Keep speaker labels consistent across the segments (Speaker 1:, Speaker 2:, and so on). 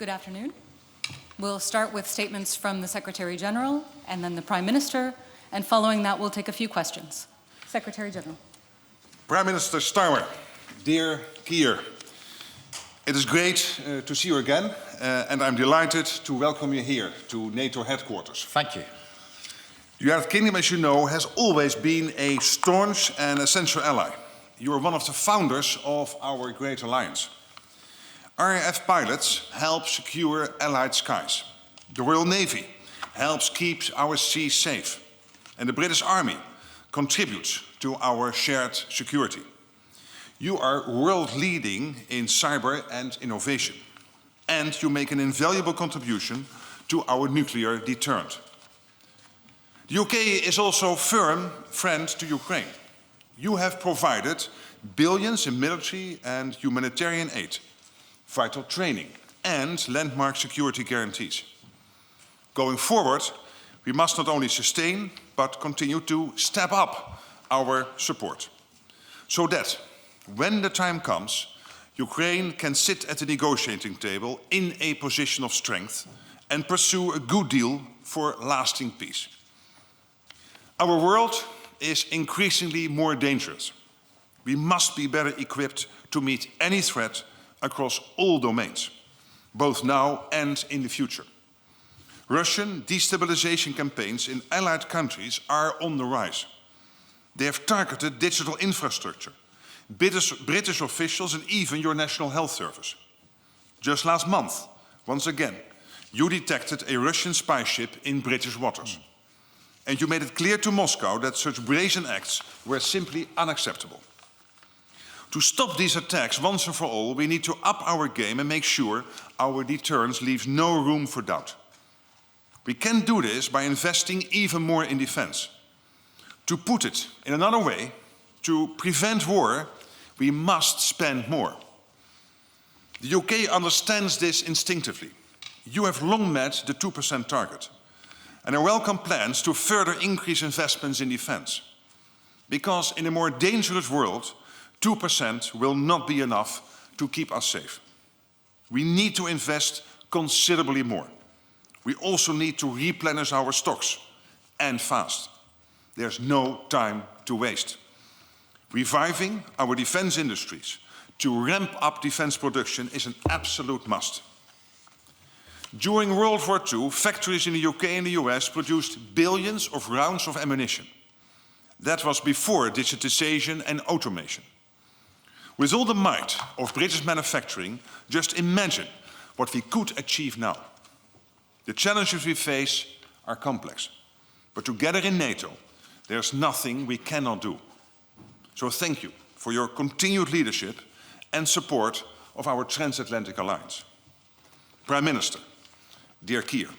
Speaker 1: Good afternoon. We'll start with statements from the Secretary General and then the Prime Minister, and following that we'll take a few questions. Secretary General.
Speaker 2: Prime Minister Starmer, dear Keir, it is great to see you again, and I'm delighted to welcome you here to NATO headquarters.
Speaker 3: Thank you.
Speaker 2: The United Kingdom, as you know, has always been a staunch and essential ally. You are one of the founders of our great alliance. RAF pilots help secure Allied skies. The Royal Navy helps keep our seas safe. And the British Army contributes to our shared security. You are world-leading in cyber and innovation. And you make an invaluable contribution to our nuclear deterrent. The UK is also a firm friend to Ukraine. You have provided billions in military and humanitarian aid, vital training and landmark security guarantees. Going forward, we must not only sustain but continue to step up our support so that when the time comes, Ukraine can sit at the negotiating table in a position of strength and pursue a good deal for lasting peace. Our world is increasingly more dangerous. We must be better equipped to meet any threat across all domains, both now and in the future. Russian destabilization campaigns in allied countries are on the rise. They have targeted digital infrastructure, British officials and even your National Health Service. Just last month, once again, you detected a Russian spy ship in British waters. And you made it clear to Moscow that such brazen acts were simply unacceptable. To stop these attacks once and for all, we need to up our game and make sure our deterrence leaves no room for doubt. We can do this by investing even more in defense. To put it in another way, to prevent war, we must spend more. The UK understands this instinctively. You have long met the 2% target. And I welcome plans to further increase investments in defense. Because in a more dangerous world, 2% will not be enough to keep us safe. We need to invest considerably more. We also need to replenish our stocks, and fast. There's no time to waste. Reviving our defense industries to ramp up defense production is an absolute must. During World War II, factories in the UK and the US produced billions of rounds of ammunition. That was before digitization and automation. With all the might of British manufacturing, just imagine what we could achieve now. The challenges we face are complex, but together in NATO, there's nothing we cannot do. So thank you for your continued leadership and support of our transatlantic alliance. Prime Minister, dear Keir,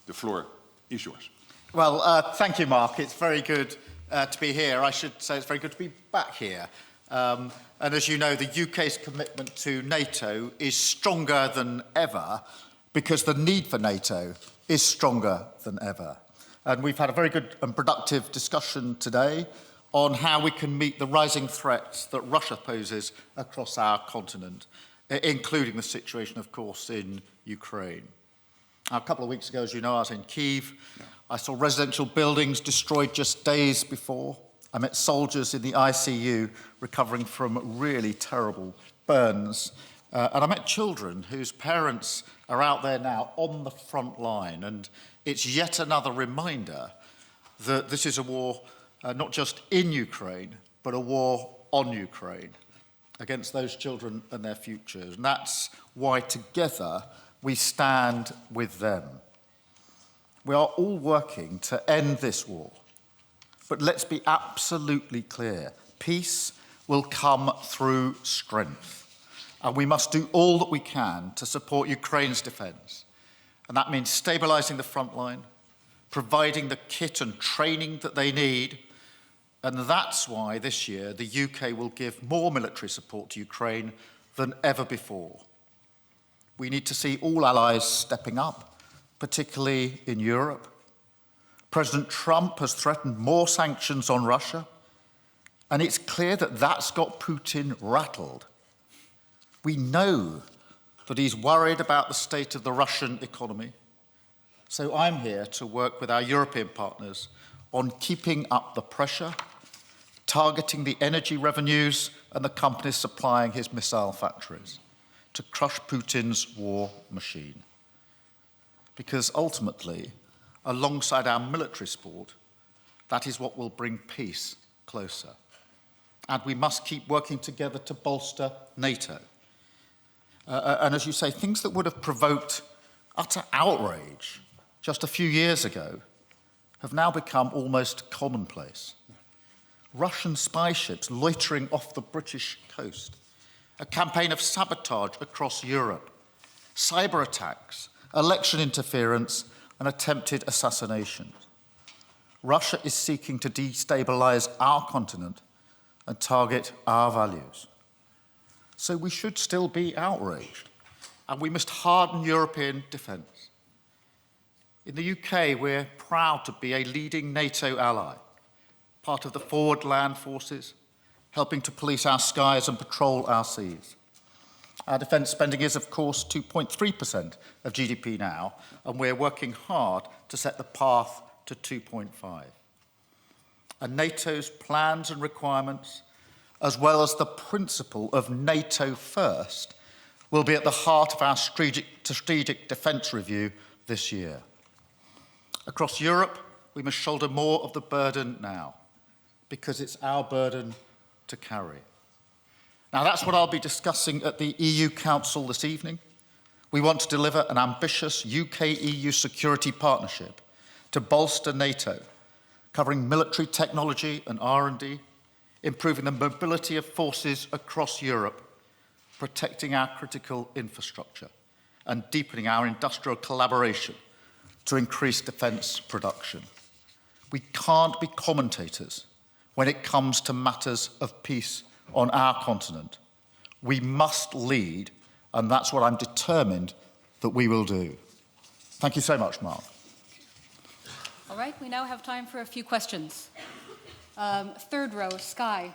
Speaker 2: the floor is yours.
Speaker 3: Well, thank you, Mark. It's very good to be here. I should say it's very good to be back here. And as you know, the UK's commitment to NATO is stronger than ever because the need for NATO is stronger than ever. And we've had a very good and productive discussion today on how we can meet the rising threats that Russia poses across our continent, including the situation, of course, in Ukraine. A couple of weeks ago, as you know, I was in Kyiv. I saw residential buildings destroyed just days before. I met soldiers in the ICU recovering from really terrible burns. And I met children whose parents are out there now on the front line. And it's yet another reminder that this is a war not just in Ukraine, but a war on Ukraine against those children and their futures. And that's why together we stand with them. We are all working to end this war. But let's be absolutely clear. Peace will come through strength. And we must do all that we can to support Ukraine's defence. And that means stabilising the front line, providing the kit and training that they need. And that's why this year the UK will give more military support to Ukraine than ever before. We need to see all allies stepping up, particularly in Europe. President Trump has threatened more sanctions on Russia, and it's clear that that's got Putin rattled. We know that he's worried about the state of the Russian economy. So I'm here to work with our European partners on keeping up the pressure, targeting the energy revenues and the companies supplying his missile factories to crush Putin's war machine. Because ultimately, alongside our military support, that is what will bring peace closer. And we must keep working together to bolster NATO. And as you say, things that would have provoked utter outrage just a few years ago have now become almost commonplace. Russian spy ships loitering off the British coast, a campaign of sabotage across Europe, cyber attacks, election interference, and attempted assassinations. Russia is seeking to destabilize our continent and target our values. So we should still be outraged, and we must harden European defence. In the UK, we're proud to be a leading NATO ally, part of the forward land forces, helping to police our skies and patrol our seas. Our defence spending is, of course, 2.3% of GDP now, and we're working hard to set the path to 2.5. And NATO's plans and requirements, as well as the principle of NATO first, will be at the heart of our strategic defence review this year. Across Europe, we must shoulder more of the burden now, because it's our burden to carry. Now, that's what I'll be discussing at the EU Council this evening. We want to deliver an ambitious UK-EU security partnership to bolster NATO, covering military technology and R&D, improving the mobility of forces across Europe, protecting our critical infrastructure, and deepening our industrial collaboration to increase defence production. We can't be commentators when it comes to matters of peace on our continent. We must lead, and that's what I'm determined that we will do. Thank you so much, Mark.
Speaker 1: All right, we now have time for a few questions. Third row, Sky.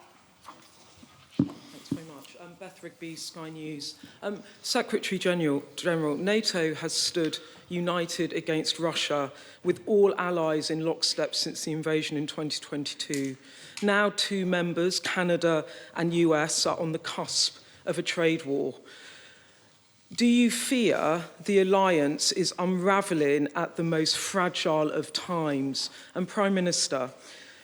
Speaker 4: Thanks very much. Beth Rigby, Sky News. Secretary General, NATO has stood united against Russia with all allies in lockstep since the invasion in 2022. Now 2 members, Canada and US, are on the cusp of a trade war. Do you fear the alliance is unravelling at the most fragile of times? And Prime Minister,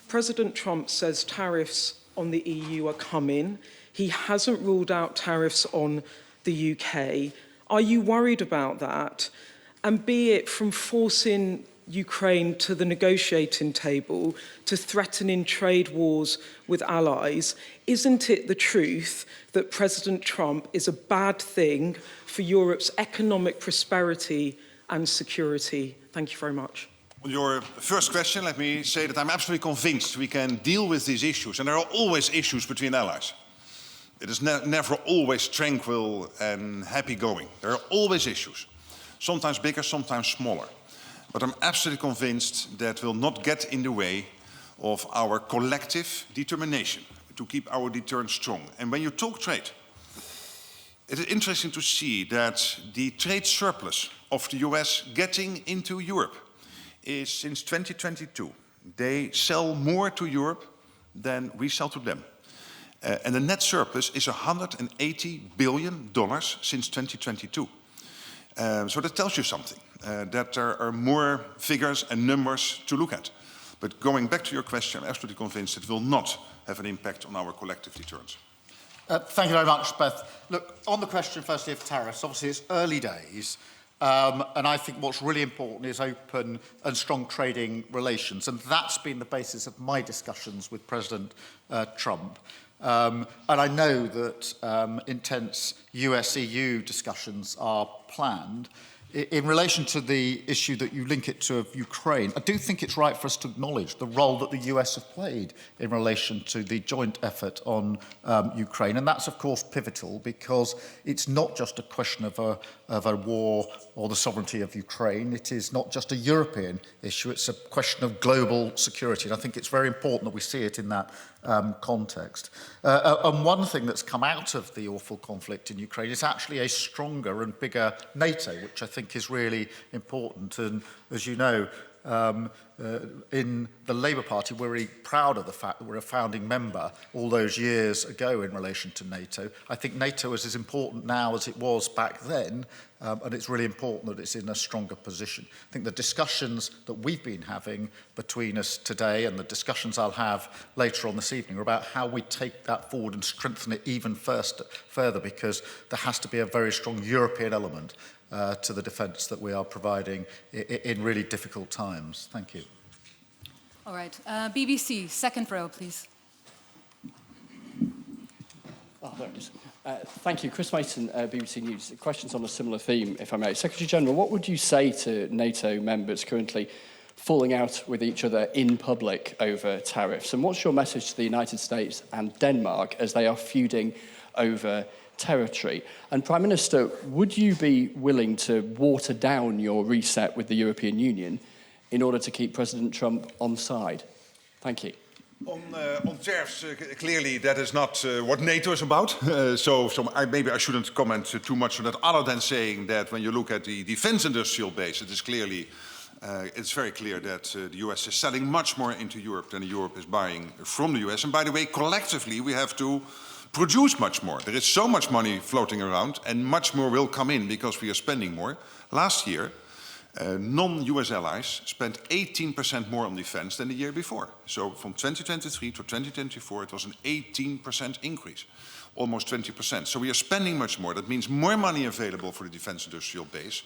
Speaker 4: President Trump says tariffs on the EU are coming. He hasn't ruled out tariffs on the UK. Are you worried about that? And be it from forcing Ukraine to the negotiating table to threatening trade wars with allies, isn't it the truth that President Trump is a bad thing for Europe's economic prosperity and security? Thank you very much.
Speaker 2: On your first question, let me say that I'm absolutely convinced we can deal with these issues, and there are always issues between allies. It is never always tranquil and happy-going. There are always issues, sometimes bigger, sometimes smaller. But I'm absolutely convinced that will not get in the way of our collective determination to keep our deterrence strong. And when you talk trade, it is interesting to see that the trade surplus of the US getting into Europe is since 2022. They sell more to Europe than we sell to them. And the net surplus is $180 billion since 2022. So that tells you something, that there are more figures and numbers to look at. But going back to your question, I'm absolutely convinced it will not have an impact on our collective deterrence.
Speaker 3: Thank you very much, Beth. Look, on the question firstly of tariffs, obviously it's early days, and I think what's really important is open and strong trading relations, and that's been the basis of my discussions with President Trump. And I know that intense US-EU discussions are planned. In relation to the issue that you link it to of Ukraine, I do think it's right for us to acknowledge the role that the US have played in relation to the joint effort on Ukraine. And that's, of course, pivotal because it's not just a question of a war or the sovereignty of Ukraine. It is not just a European issue, it's a question of global security. And I think it's very important that we see it in that context. And one thing that's come out of the awful conflict in Ukraine is actually a stronger and bigger NATO, which I think is really important. And as you know, in the Labour Party, we're really proud of the fact that we're a founding member all those years ago in relation to NATO. I think NATO is as important now as it was back then, and it's really important that it's in a stronger position. I think the discussions that we've been having between us today and the discussions I'll have later on this evening are about how we take that forward and strengthen it even further, because there has to be a very strong European element to the defence that we are providing in really difficult times. Thank you.
Speaker 1: All right. BBC, second row, please.
Speaker 5: Oh, there it is. Thank you. Chris Mason, BBC News. Questions on a similar theme, if I may. Secretary-General, what would you say to NATO members currently falling out with each other in public over tariffs? And what's your message to the United States and Denmark as they are feuding over territory? And Prime Minister, would you be willing to water down your reset with the European Union in order to keep President Trump on side? Thank you.
Speaker 2: On tariffs, clearly that is not what NATO is about. Maybe I shouldn't comment too much on that, other than saying that when you look at the defense industrial base, it is clearly, it's very clear that the US is selling much more into Europe than Europe is buying from the US. And by the way, collectively, we have to produce much more. There is so much money floating around, and much more will come in because we are spending more. Last year, non-US allies spent 18% more on defense than the year before. So from 2023 to 2024, it was an 18% increase, almost 20%. So we are spending much more. That means more money available for the defense industrial base.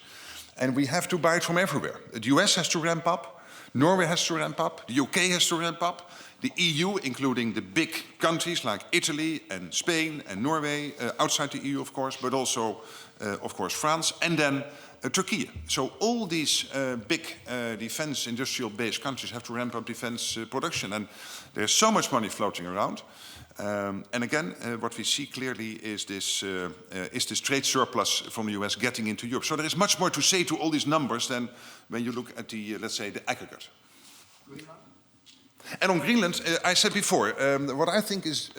Speaker 2: And we have to buy it from everywhere. The US has to ramp up, Norway has to ramp up, the UK has to ramp up, the EU, including the big countries like Italy and Spain and Norway, outside the EU, of course, but also, of course, France, and then Turkey. So all these big defense industrial-based countries have to ramp up defense production, and there's so much money floating around. And again, what we see clearly is this trade surplus from the US getting into Europe. So there is much more to say to all these numbers than when you look at the, let's say, the aggregate. And on Greenland, I said before, what I think is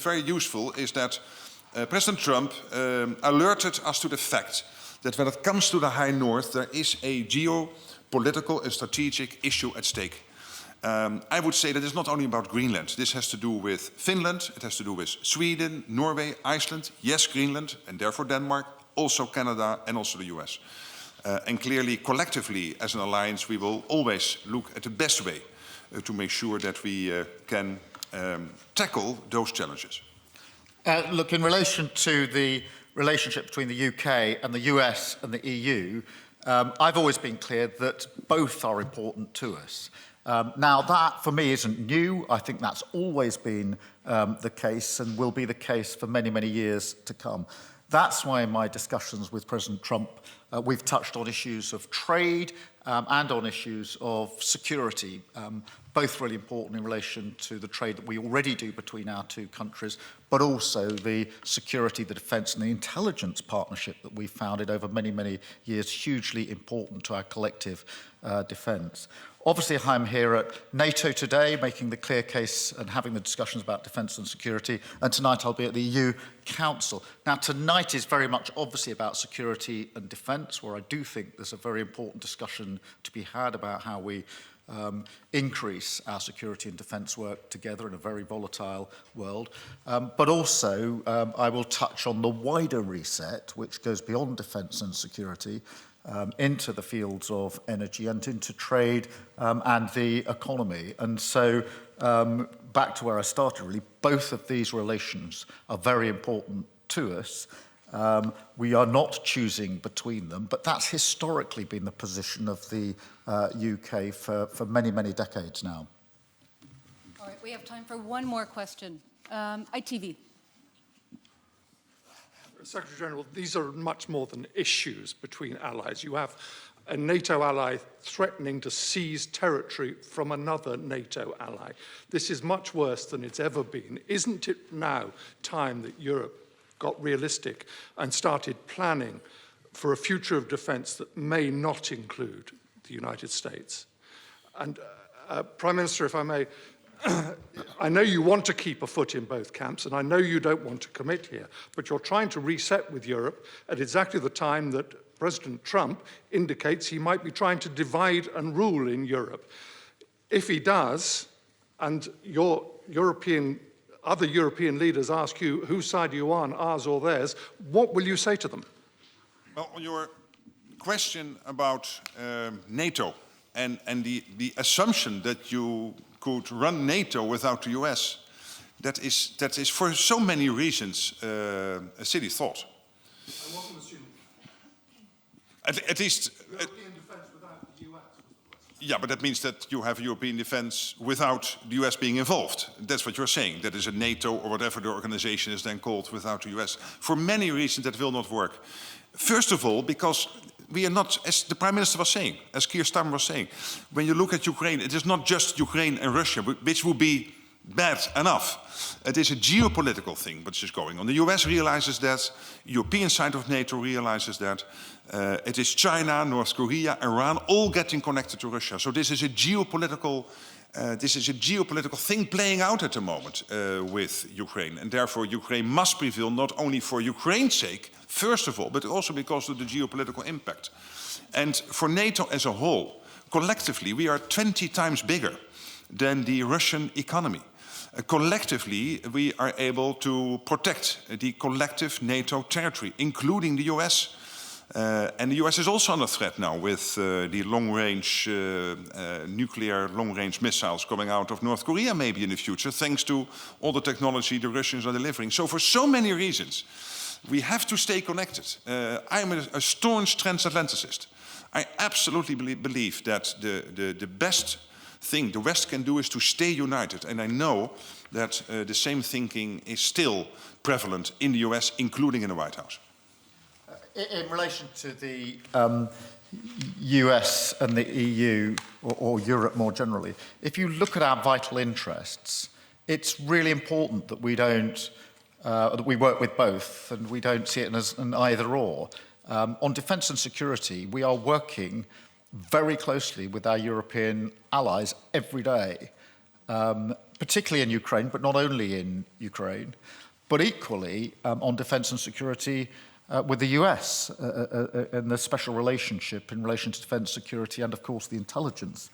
Speaker 2: very useful is that President Trump alerted us to the fact that when it comes to the High North, there is a geopolitical and strategic issue at stake. I would say that it's not only about Greenland. This has to do with Finland, it has to do with Sweden, Norway, Iceland, yes, Greenland, and therefore Denmark, also Canada, and also the US. And clearly, collectively, as an alliance, we will always look at the best way to make sure that we can tackle those challenges.
Speaker 3: Look, in relation to the relationship between the UK and the US and the EU, I've always been clear that both are important to us. Now, that for me isn't new. I think that's always been the case and will be the case for many, many years to come. That's why in my discussions with President Trump, we've touched on issues of trade and on issues of security, both really important in relation to the trade that we already do between our two countries, but also the security, the defence and the intelligence partnership that we've founded over many, many years, hugely important to our collective defence. Obviously, I'm here at NATO today, making the clear case and having the discussions about defence and security, and tonight I'll be at the EU Council. Now, tonight is very much obviously about security and defence, where I do think there's a very important discussion to be had about how we increase our security and defence work together in a very volatile world. But also, I will touch on the wider reset, which goes beyond defence and security, into the fields of energy and into trade and the economy. And so, back to where I started, really, both of these relations are very important to us. We are not choosing between them, but that's historically been the position of the UK for many, many decades now.
Speaker 1: All right, we have time for one more question. ITV.
Speaker 6: Secretary-General, these are much more than issues between allies. You have a NATO ally threatening to seize territory from another NATO ally. This is much worse than it's ever been. Isn't it now time that Europe got realistic and started planning for a future of defence that may not include the United States. And Prime Minister, if I may, I know you want to keep a foot in both camps, and I know you don't want to commit here, but you're trying to reset with Europe at exactly the time that President Trump indicates he might be trying to divide and rule in Europe. If he does, and other European leaders ask you whose side are you on, ours or theirs, what will you say to them?
Speaker 2: Well, on your question about NATO and the assumption that you could run NATO without the US, that is for so many reasons a silly thought.
Speaker 6: I wasn't assuming.
Speaker 2: At least.
Speaker 6: European defence without the US.
Speaker 2: Yeah, but that means that you have European defence without the US being involved. That's what you're saying. That is a NATO or whatever the organization is then called without the US. For many reasons that will not work. First of all, because we are not, as the Prime Minister was saying, as Keir Starmer was saying, when you look at Ukraine, it is not just Ukraine and Russia, which would be bad enough. It is a geopolitical thing which is going on. The US realizes that, the European side of NATO realizes that. It is China, North Korea, Iran, all getting connected to Russia. So this is a geopolitical thing playing out at the moment with Ukraine. And therefore Ukraine must prevail not only for Ukraine's sake, first of all, but also because of the geopolitical impact. And for NATO as a whole, collectively, we are 20 times bigger than the Russian economy. Collectively, we are able to protect the collective NATO territory, including the US. And the US is also under threat now with the long-range nuclear long-range missiles coming out of North Korea maybe in the future, thanks to all the technology the Russians are delivering. So for so many reasons, we have to stay connected. I'm a staunch transatlanticist. I absolutely believe that the best thing the West can do is to stay united. And I know that the same thinking is still prevalent in the US, including in the White House.
Speaker 3: In relation to the US and the EU, or Europe more generally, if you look at our vital interests, it's really important that we don't, that we work with both and we don't see it as an either or. On defence and security, we are working very closely with our European allies every day, particularly in Ukraine, but not only in Ukraine, but equally on defence and security with the US and the special relationship in relation to defence, security and, of course, the intelligence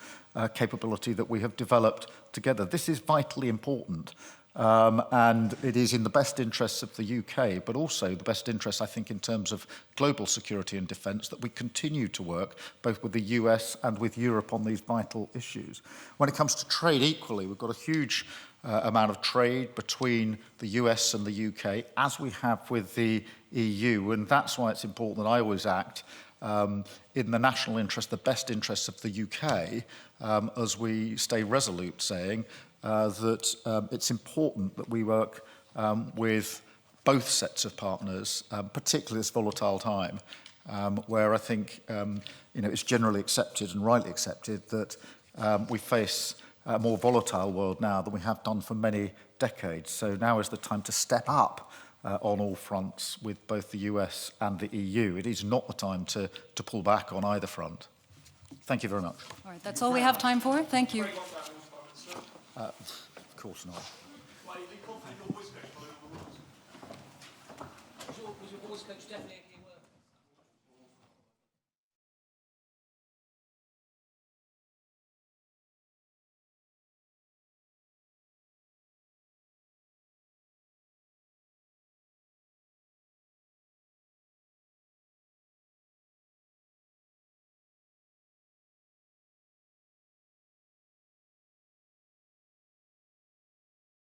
Speaker 3: capability that we have developed together. This is vitally important. And it is in the best interests of the UK, but also the best interests, I think, in terms of global security and defence, that we continue to work both with the US and with Europe on these vital issues. When it comes to trade equally, we've got a huge amount of trade between the US and the UK, as we have with the EU, and that's why it's important that I always act in the national interest, the best interests of the UK, as we stay resolute, saying that it's important that we work with both sets of partners, particularly this volatile time, where I think it's generally accepted and rightly accepted that we face a more volatile world now than we have done for many decades. So now is the time to step up on all fronts with both the US and the EU. It is not the time to pull back on either front. Thank you very much.
Speaker 1: All right, that's all we have time for. Thank you.
Speaker 3: Of course not.
Speaker 7: Was your voice coach definitely